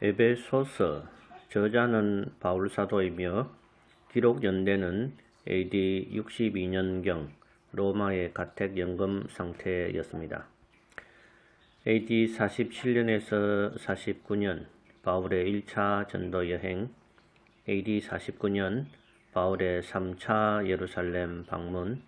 에베소서 저자는 바울 사도이며 기록 연대는 AD 62년경 로마의 가택 연금 상태였습니다. AD 47년에서 49년 바울의 1차 전도 여행, AD 49년 바울의 3차 예루살렘 방문,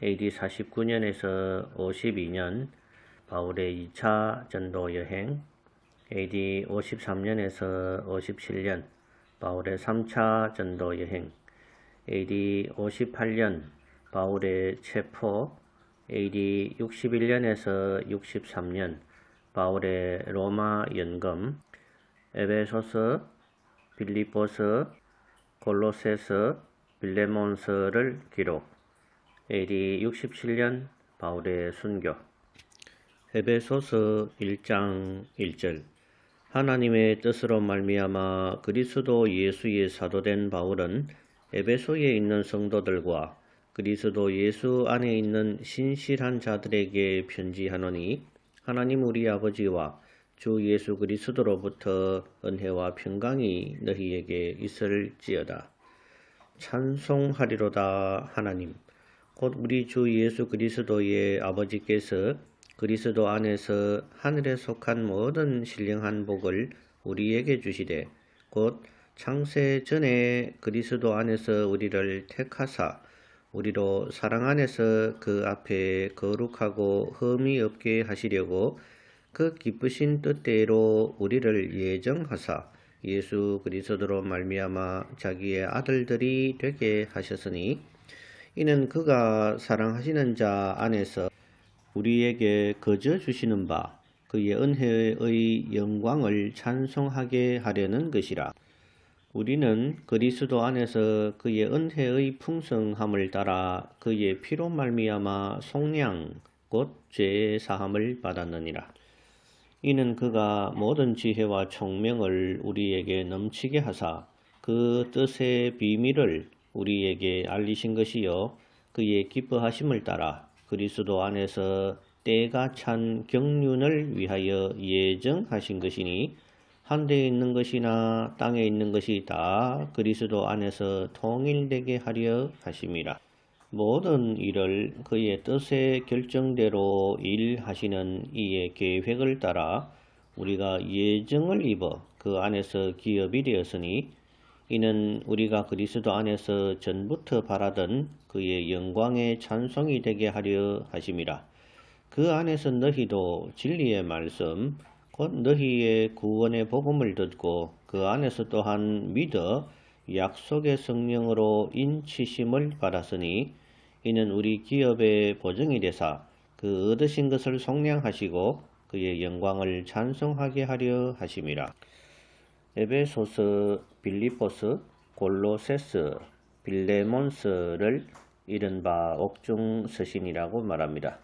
AD 49년에서 52년 바울의 2차 전도 여행, AD 53년에서 57년 바울의 3차 전도 여행, AD 58년 바울의 체포, AD 61년에서 63년 바울의 로마 연금, 에베소서, 빌립보서, 골로새서, 빌레몬서를 기록, AD 67년 바울의 순교. 에베소서 1장 1절 하나님의 뜻으로 말미암아 그리스도 예수의 사도된 바울은 에베소에 있는 성도들과 그리스도 예수 안에 있는 신실한 자들에게 편지하노니 하나님 우리 아버지와 주 예수 그리스도로부터 은혜와 평강이 너희에게 있을지어다. 찬송하리로다. 하나님 곧 우리 주 예수 그리스도의 아버지께서 그리스도 안에서 하늘에 속한 모든 신령한 복을 우리에게 주시되 곧 창세 전에 그리스도 안에서 우리를 택하사 우리로 사랑 안에서 그 앞에 거룩하고 흠이 없게 하시려고 그 기쁘신 뜻대로 우리를 예정하사 예수 그리스도로 말미암아 자기의 아들들이 되게 하셨으니 이는 그가 사랑하시는 자 안에서 우리에게 거저 주시는 바 그의 은혜의 영광을 찬송하게 하려는 것이라. 우리는 그리스도 안에서 그의 은혜의 풍성함을 따라 그의 피로 말미암아 속량 곧 죄의 사함을 받았느니라. 이는 그가 모든 지혜와 총명을 우리에게 넘치게 하사 그 뜻의 비밀을 우리에게 알리신 것이요 그의 기뻐하심을 따라 그리스도 안에서 때가 찬 경륜을 위하여 예정하신 것이니 한데에 있는 것이나 땅에 있는 것이 다 그리스도 안에서 통일되게 하려 하심이라. 모든 일을 그의 뜻의 결정대로 일하시는 이의 계획을 따라 우리가 예정을 입어 그 안에서 기업이 되었으니 이는 우리가 그리스도 안에서 전부터 바라던 그의 영광의 찬송이 되게 하려 하심이라. 그 안에서 너희도 진리의 말씀 곧 너희의 구원의 복음을 듣고 그 안에서 또한 믿어 약속의 성령으로 인치심을 받았으니 이는 우리 기업의 보증이 되사 그 얻으신 것을 속량하시고 그의 영광을 찬송하게 하려 하심이라. 에베소서, 빌립보서, 골로새서, 빌레몬서를 이른바 옥중 서신이라고 말합니다.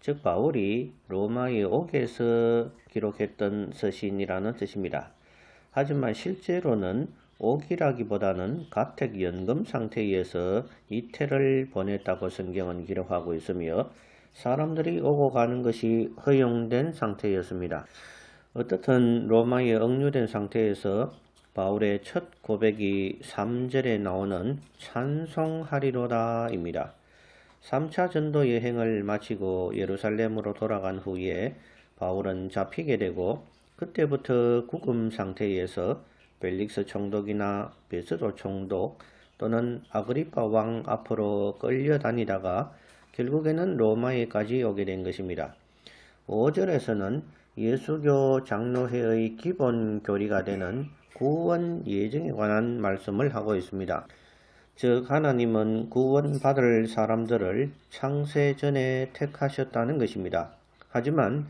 즉 바울이 로마의 옥에서 기록했던 서신이라는 뜻입니다. 하지만 실제로는 옥이라기보다는 가택 연금 상태에서 이태를 보냈다고 성경은 기록하고 있으며 사람들이 오고 가는 것이 허용된 상태였습니다. 어떻든 로마에 억류된 상태에서 바울의 첫 고백이 3절에 나오는 찬송하리로다입니다. 3차 전도 여행을 마치고 예루살렘으로 돌아간 후에 바울은 잡히게 되고 그때부터 구금 상태에서 벨릭스 총독이나 베스도 총독 또는 아그리파 왕 앞으로 끌려다니다가 결국에는 로마에까지 오게 된 것입니다. 5절에서는 예수교 장로회의 기본 교리가 되는 구원 예정에 관한 말씀을 하고 있습니다. 즉 하나님은 구원받을 사람들을 창세 전에 택하셨다는 것입니다. 하지만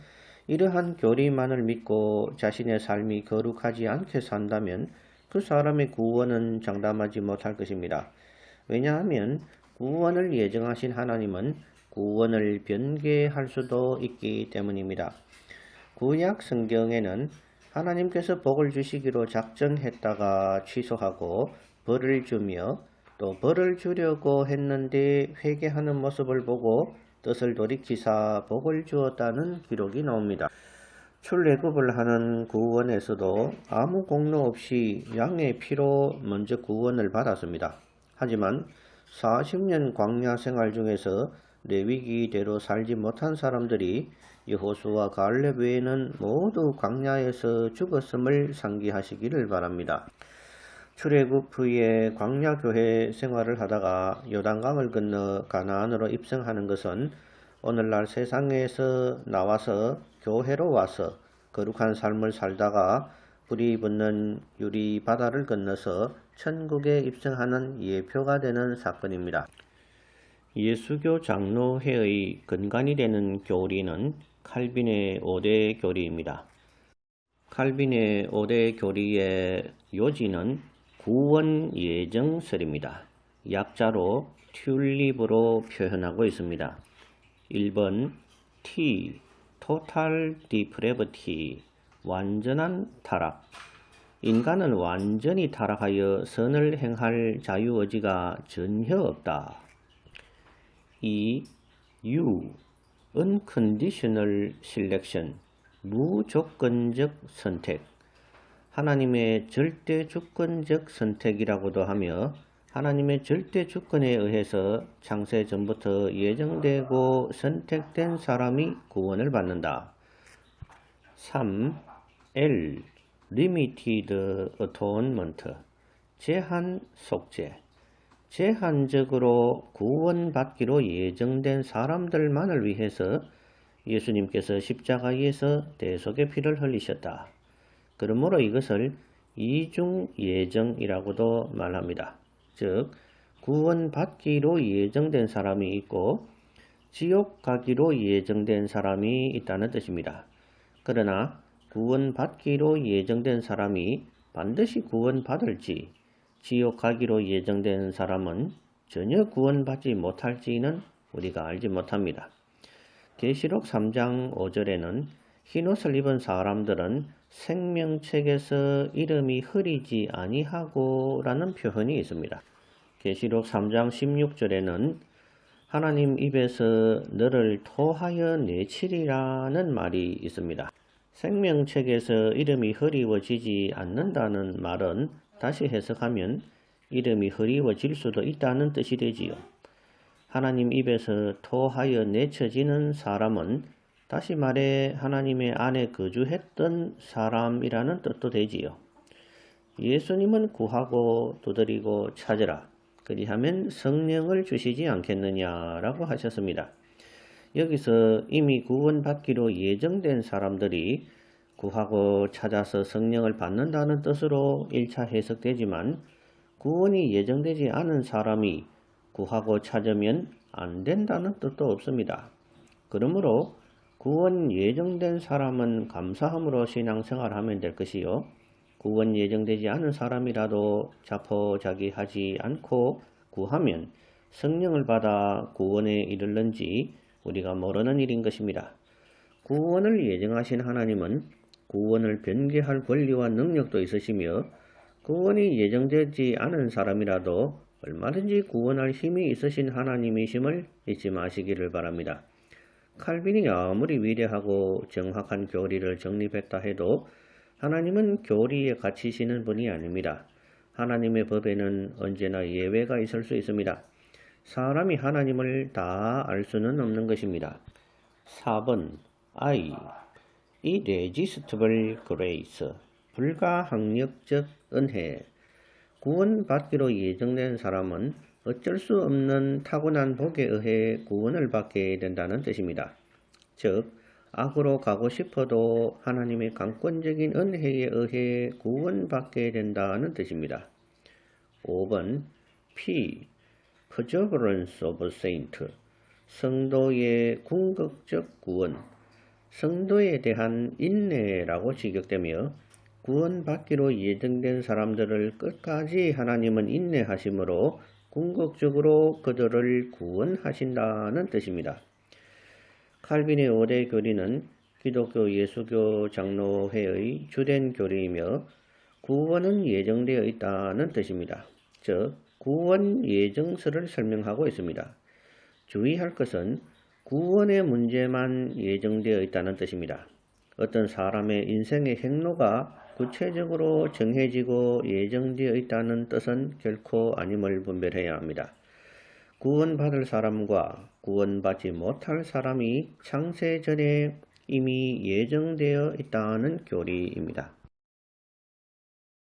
이러한 교리만을 믿고 자신의 삶이 거룩하지 않게 산다면 그 사람의 구원은 장담하지 못할 것입니다. 왜냐하면 구원을 예정하신 하나님은 구원을 변개할 수도 있기 때문입니다. 구약 성경에는 하나님께서 복을 주시기로 작정했다가 취소하고 벌을 주며 또 벌을 주려고 했는데 회개하는 모습을 보고 뜻을 돌이키사 복을 주었다는 기록이 나옵니다. 출애굽을 하는 구원에서도 아무 공로 없이 양의 피로 먼저 구원을 받았습니다. 하지만 40년 광야 생활 중에서 레위기대로 살지 못한 사람들이 여호수아 갈렙 외에는 모두 광야에서 죽었음을 상기하시기를 바랍니다. 출애굽 후에 광야 교회 생활을 하다가 요단강을 건너 가나안으로 입성하는 것은 오늘날 세상에서 나와서 교회로 와서 거룩한 삶을 살다가 불이 붙는 유리 바다를 건너서 천국에 입성하는 예표가 되는 사건입니다. 예수교 장로회의 근간이 되는 교리는 칼빈의 5대 교리입니다. 칼빈의 5대 교리의 요지는 구원 예정설입니다. 약자로 튤립으로 표현하고 있습니다. 1번 T, Total Depravity, 완전한 타락. 인간은 완전히 타락하여 선을 행할 자유의지가 전혀 없다. 2. U, Unconditional Selection, 무조건적 선택. 하나님의 절대 주권적 선택이라고도 하며 하나님의 절대 주권에 의해서 창세 전부터 예정되고 선택된 사람이 구원을 받는다. 3. L, Limited Atonement, 제한 속죄. 제한적으로 구원받기로 예정된 사람들만을 위해서 예수님께서 십자가에서 대속의 피를 흘리셨다. 그러므로 이것을 이중 예정이라고도 말합니다. 즉, 구원받기로 예정된 사람이 있고 지옥 가기로 예정된 사람이 있다는 뜻입니다. 그러나 구원받기로 예정된 사람이 반드시 구원받을지, 지옥 가기로 예정된 사람은 전혀 구원받지 못할지는 우리가 알지 못합니다. 계시록 3장 5절에는 흰옷을 입은 사람들은 생명책에서 이름이 흐리지 아니하고 라는 표현이 있습니다. 계시록 3장 16절에는 하나님 입에서 너를 토하여 내치리라는 말이 있습니다. 생명책에서 이름이 흐리워지지 않는다는 말은 다시 해석하면 이름이 흐리워질 수도 있다는 뜻이 되지요. 하나님 입에서 토하여 내쳐지는 사람은 다시 말해 하나님의 안에 거주했던 사람이라는 뜻도 되지요. 예수님은 구하고 두드리고 찾으라. 그리하면 성령을 주시지 않겠느냐라고 하셨습니다. 여기서 이미 구원받기로 예정된 사람들이 구하고 찾아서 성령을 받는다는 뜻으로 1차 해석되지만 구원이 예정되지 않은 사람이 구하고 찾으면 안 된다는 뜻도 없습니다. 그러므로 구원 예정된 사람은 감사함으로 신앙생활하면 될 것이요. 구원 예정되지 않은 사람이라도 자포자기하지 않고 구하면 성령을 받아 구원에 이르는지 우리가 모르는 일인 것입니다. 구원을 예정하신 하나님은 구원을 변개할 권리와 능력도 있으시며 구원이 예정되지 않은 사람이라도 얼마든지 구원할 힘이 있으신 하나님이심을 잊지 마시기를 바랍니다. 칼빈이 아무리 위대하고 정확한 교리를 정립했다 해도 하나님은 교리에 갇히시는 분이 아닙니다. 하나님의 법에는 언제나 예외가 있을 수 있습니다. 사람이 하나님을 다 알 수는 없는 것입니다. 4번 I, Irresistible Grace, 불가항력적 은혜. 구원받기로 예정된 사람은 어쩔 수 없는 타고난 복에 의해 구원을 받게 된다는 뜻입니다. 즉, 악으로 가고 싶어도 하나님의 강권적인 은혜에 의해 구원받게 된다는 뜻입니다. 5번 P, Perseverance of Saint, 성도의 궁극적 구원. 성도에 대한 인내라고 직역되며 구원받기로 예정된 사람들을 끝까지 하나님은 인내하심으로 궁극적으로 그들을 구원하신다는 뜻입니다. 칼빈의 5대 교리는 기독교 예수교 장로회의 주된 교리이며 구원은 예정되어 있다는 뜻입니다. 즉, 구원 예정설을 설명하고 있습니다. 주의할 것은 구원의 문제만 예정되어 있다는 뜻입니다. 어떤 사람의 인생의 행로가 구체적으로 정해지고 예정되어 있다는 뜻은 결코 아님을 분별해야 합니다. 구원받을 사람과 구원받지 못할 사람이 창세 전에 이미 예정되어 있다는 교리입니다.